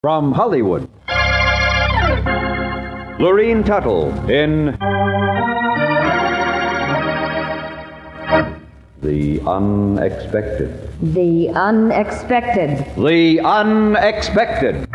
From Hollywood, Lorene Tuttle in The Unexpected. The Unexpected. The Unexpected.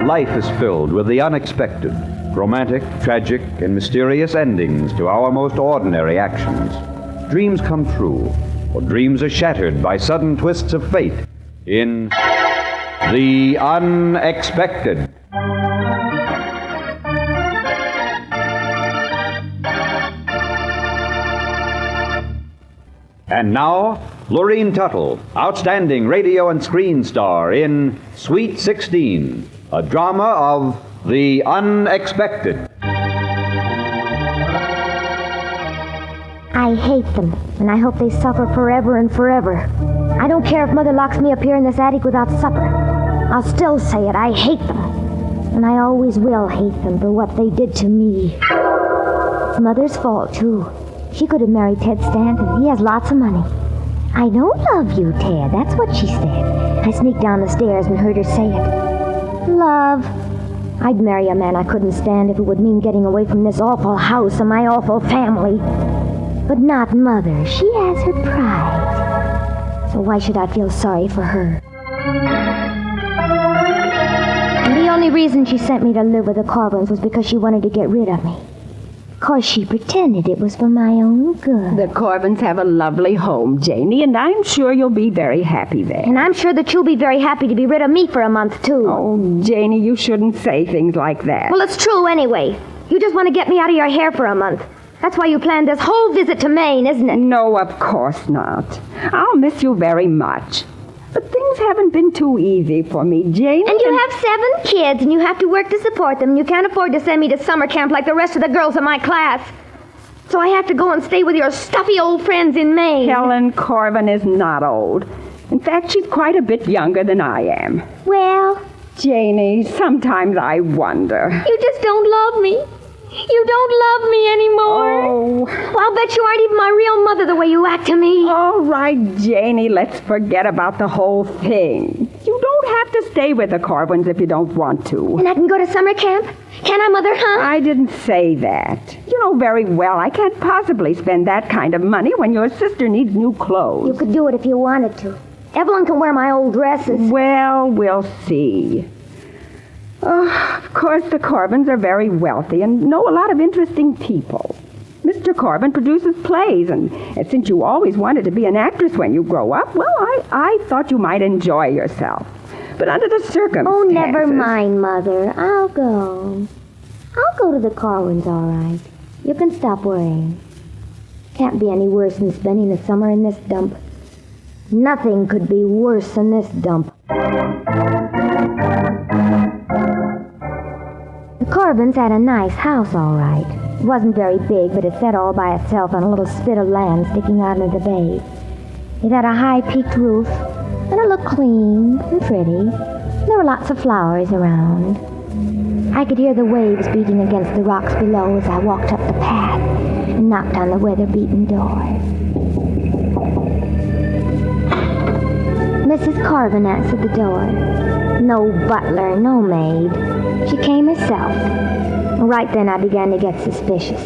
Life is filled with the unexpected, romantic, tragic, and mysterious endings to our most ordinary actions. Dreams come true, or dreams are shattered by sudden twists of fate in The Unexpected. And now, Lorene Tuttle, outstanding radio and screen star in Sweet 16, a drama of The Unexpected. I hate them, and I hope they suffer forever and forever. I don't care if Mother locks me up here in this attic without supper. I'll still say it. I hate them. And I always will hate them for what they did to me. It's Mother's fault, too. She could have married Ted Stanton. He has lots of money. I don't love you, Ted. That's what she said. I sneaked down the stairs and heard her say it. Love. I'd marry a man I couldn't stand if it would mean getting away from this awful house and my awful family. But not Mother. She has her pride. So why should I feel sorry for her? And the only reason she sent me to live with the Corbins was because she wanted to get rid of me. Of course, she pretended it was for my own good. The Corbins have a lovely home, Janie, and I'm sure you'll be very happy there. And I'm sure that you'll be very happy to be rid of me for a month, too. Oh, Janie, you shouldn't say things like that. Well, it's true anyway. You just want to get me out of your hair for a month. That's why you planned this whole visit to Maine, isn't it? No, of course not. I'll miss you very much. But things haven't been too easy for me, Janie. And you have 7 kids, and you have to work to support them, and you can't afford to send me to summer camp like the rest of the girls in my class. So I have to go and stay with your stuffy old friends in Maine. Helen Corbin is not old. In fact, she's quite a bit younger than I am. Well, Janie, sometimes I wonder. you just don't love me. You don't love me anymore. Oh. Well, I'll bet you aren't even my real mother the way you act to me. All right, Janie, let's forget about the whole thing. You don't have to stay with the Corbins if you don't want to. And I can go to summer camp? Can I, Mother, huh? I didn't say that. You know very well I can't possibly spend that kind of money when your sister needs new clothes. You could do it if you wanted to. Evelyn can wear my old dresses. Well, we'll see. Of course, the Corbins are very wealthy and know a lot of interesting people. Mr. Corbin produces plays, and since you always wanted to be an actress when you grow up, well, I thought you might enjoy yourself. But under the circumstances... Oh, never mind, Mother. I'll go. I'll go to the Corbins, all right. You can stop worrying. Can't be any worse than spending the summer in this dump. Nothing could be worse than this dump. The Corbins had a nice house, all right. It wasn't very big, but it sat all by itself on a little spit of land sticking out into the bay. It had a high-peaked roof, and it looked clean and pretty. There were lots of flowers around. I could hear the waves beating against the rocks below as I walked up the path and knocked on the weather-beaten door. Mrs. Corbin answered the door. No butler, no maid. She came herself. Right then I began to get suspicious.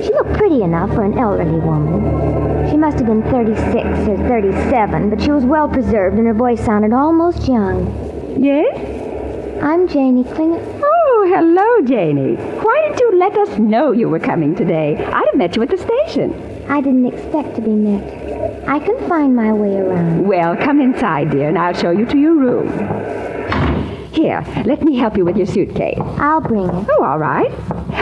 She looked pretty enough for an elderly woman. She must have been 36 or 37, but she was well preserved and her voice sounded almost young. Yes? I'm Janie Klinger. Oh, hello, Janie. Why didn't you let us know you were coming today? I'd have met you at the station. I didn't expect to be met. I can find my way around. Well, come inside, dear, and I'll show you to your room. Here, let me help you with your suitcase. I'll bring it. Oh, all right.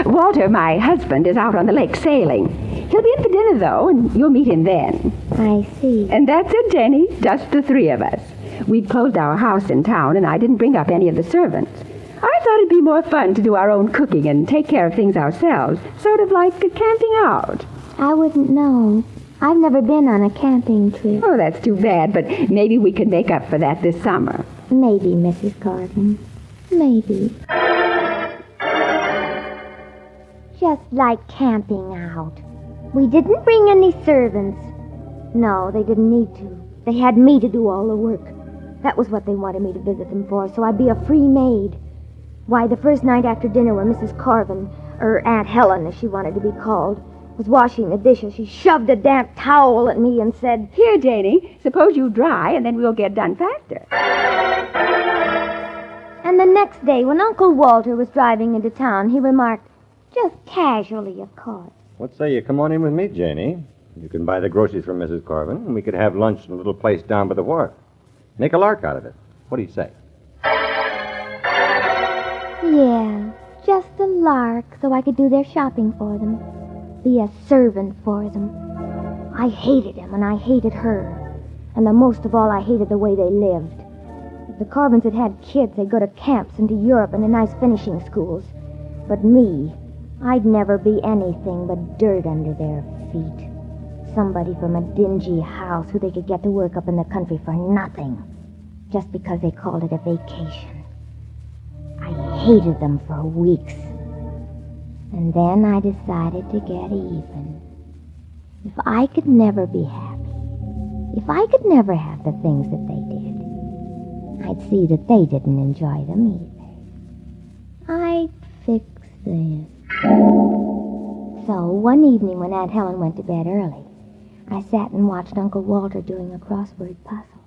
Walter, my husband, is out on the lake sailing. He'll be in for dinner, though, and you'll meet him then. I see. And that's it, Jenny. Just the 3 of us. We'd closed our house in town, and I didn't bring up any of the servants. I thought it'd be more fun to do our own cooking and take care of things ourselves, sort of like camping out. I wouldn't know. I've never been on a camping trip. Oh, that's too bad, but maybe we could make up for that this summer. Maybe, Mrs. Corbin. Maybe. Just like camping out. We didn't bring any servants. No, they didn't need to. They had me to do all the work. That was what they wanted me to visit them for, so I'd be a free maid. Why, the first night after dinner when Mrs. Corvin, or Aunt Helen, as she wanted to be called, was washing the dishes, she shoved a damp towel at me and said, Here, Janie, suppose you dry, and then we'll get done faster. And the next day, when Uncle Walter was driving into town, he remarked, just casually, of course, What say you come on in with me, Janie? You can buy the groceries from Mrs. Corvin, and we could have lunch in a little place down by the wharf. Make a lark out of it. What do you say? yeah, just a lark, so I could do their shopping for them. Be a servant for them. I hated him, and I hated her. And the most of all, I hated the way they lived. If the Corvins had had kids, they'd go to camps and to Europe and to nice finishing schools. But me, I'd never be anything but dirt under their feet. Somebody from a dingy house who they could get to work up in the country for nothing, just because they called it a vacation. I hated them for weeks. And then I decided to get even. If I could never be happy, if I could never have the things that they did, I'd see that they didn't enjoy them either. I'd fix them. So one evening when Aunt Helen went to bed early, I sat and watched Uncle Walter doing a crossword puzzle.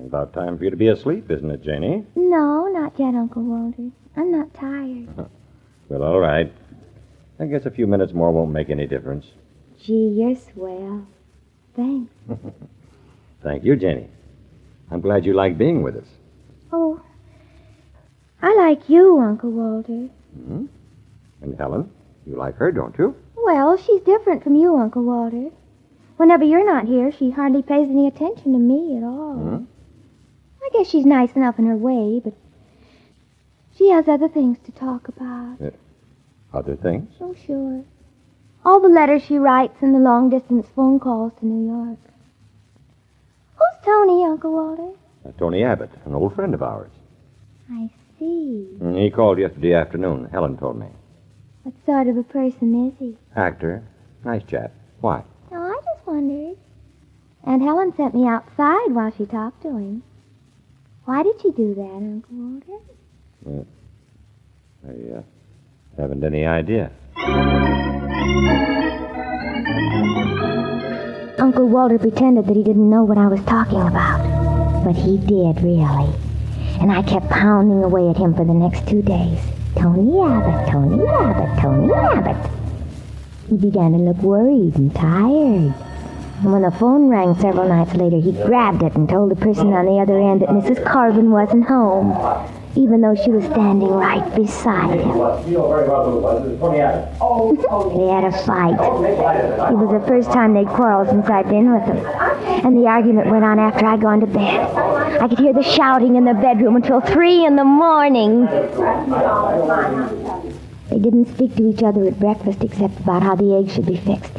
About time for you to be asleep, isn't it, Janie? No, not yet, Uncle Walter. I'm not tired. Well, all right. I guess a few minutes more won't make any difference. Gee, you're swell. Thanks. Thank you, Janie. I'm glad you like being with us. Oh, I like you, Uncle Walter. And Helen, you like her, don't you? Well, she's different from you, Uncle Walter. Whenever you're not here, she hardly pays any attention to me at all. I guess she's nice enough in her way, but she has other things to talk about. Other things? Oh, sure. All the letters she writes and the long-distance phone calls to New York. Who's Tony, Uncle Walter? Tony Abbott, an old friend of ours. I see. He called yesterday afternoon, Helen told me. What sort of a person is he? Actor. Nice chap. Why? Oh, I just wondered. Aunt Helen sent me outside while she talked to him. Why did she do that, Uncle Walter? I haven't any idea. Uncle Walter pretended that he didn't know what I was talking about. But he did, really. And I kept pounding away at him for the next 2 days. Tony Abbott, Tony Abbott, Tony Abbott. He began to look worried and tired. And when the phone rang several nights later, he grabbed it and told the person on the other end that Mrs. Corvin wasn't home, even though she was standing right beside him. They had a fight. It was the first time they'd quarreled since I'd been with them. And the argument went on after I'd gone to bed. I could hear the shouting in the bedroom until 3 in the morning. They didn't speak to each other at breakfast except about how the eggs should be fixed.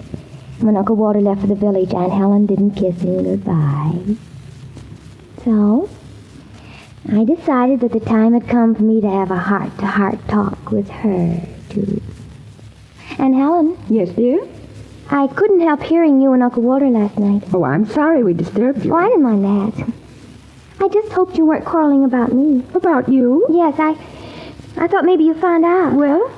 When Uncle Walter left for the village, Aunt Helen didn't kiss him goodbye. So I decided that the time had come for me to have a heart-to-heart talk with her, too. And Helen? Yes, dear? I couldn't help hearing you and Uncle Walter last night. Oh, I'm sorry we disturbed you. Oh, I didn't mind that. I just hoped you weren't quarreling about me. About you? Yes, I thought maybe you found out. Well?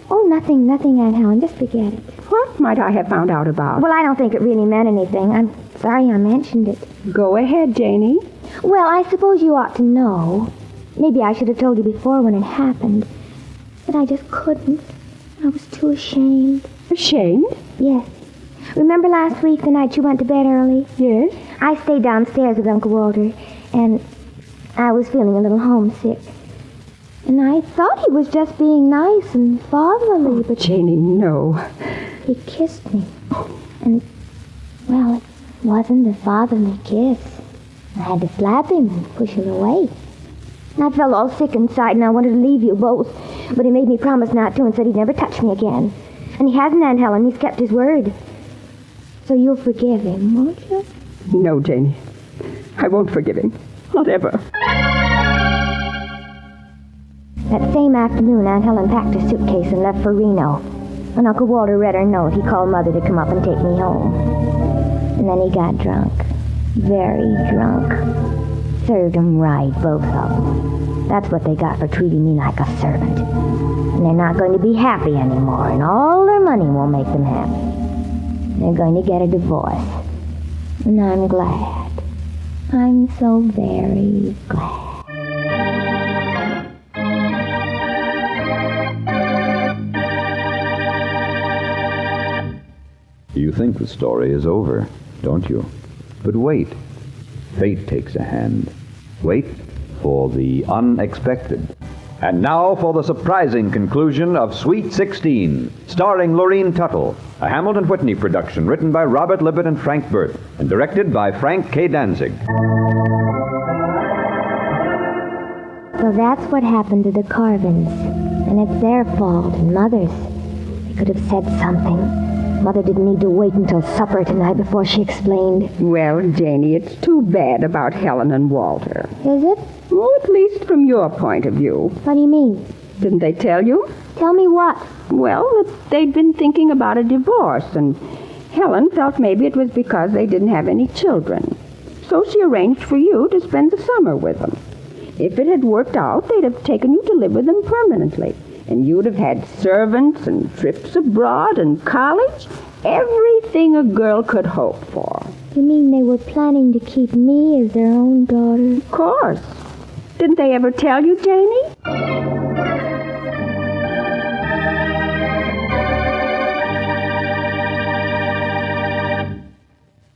Oh, nothing, Aunt Helen. Just forget it. What might I have found out about? Well, I don't think it really meant anything. I'm sorry I mentioned it. Go ahead, Janie. Well, I suppose you ought to know. Maybe I should have told you before when it happened. But I just couldn't. I was too ashamed. Ashamed? Yes. Remember last week, the night you went to bed early? Yes. I stayed downstairs with Uncle Walter, and I was feeling a little homesick. And I thought he was just being nice and fatherly, but Janie, no. he kissed me. And, well, it wasn't a fatherly kiss. I had to slap him and push him away. And I felt all sick inside, and I wanted to leave you both. But he made me promise not to and said he'd never touch me again. And he hasn't, Aunt Helen. He's kept his word. So you'll forgive him, won't you? No, Janie. I won't forgive him. Not ever. That same afternoon, Aunt Helen packed her suitcase and left for Reno. When Uncle Walter read her note, he called Mother to come up and take me home. And then he got drunk. Very drunk. Served 'em right, both of them. That's what they got for treating me like a servant. And they're not going to be happy anymore, and all their money won't make them happy. They're going to get a divorce. And I'm glad. I'm so very glad. You think the story is over, don't you? But wait. Fate takes a hand. Wait for the unexpected. And now for the surprising conclusion of Sweet 16, starring Lorene Tuttle, a Hamilton Whitney production written by Robert Libet and Frank Burt, and directed by Frank K. Danzig. So that's what happened to the Carvins. And it's their fault, and Mother's. They could have said something. Mother didn't need to wait until supper tonight before she explained. Well, Janie, it's too bad about Helen and Walter. Is it? Well, at least from your point of view. What do you mean? Didn't they tell you? Tell me what? Well, that they'd been thinking about a divorce, and Helen felt maybe it was because they didn't have any children. So she arranged for you to spend the summer with them. If it had worked out, they'd have taken you to live with them permanently. And you'd have had servants and trips abroad and college. Everything a girl could hope for. You mean they were planning to keep me as their own daughter? Of course. Didn't they ever tell you, Janie?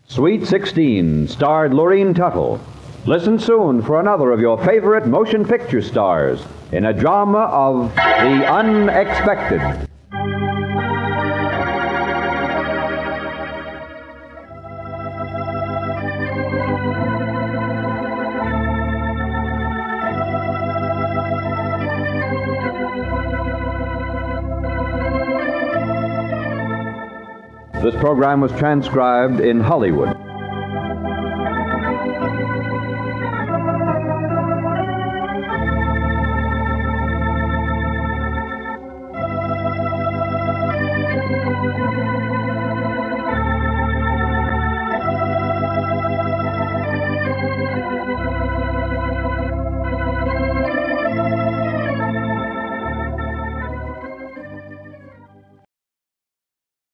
Sweet 16 starred Lorene Tuttle. Listen soon for another of your favorite motion picture stars in a drama of the unexpected. This program was transcribed in Hollywood.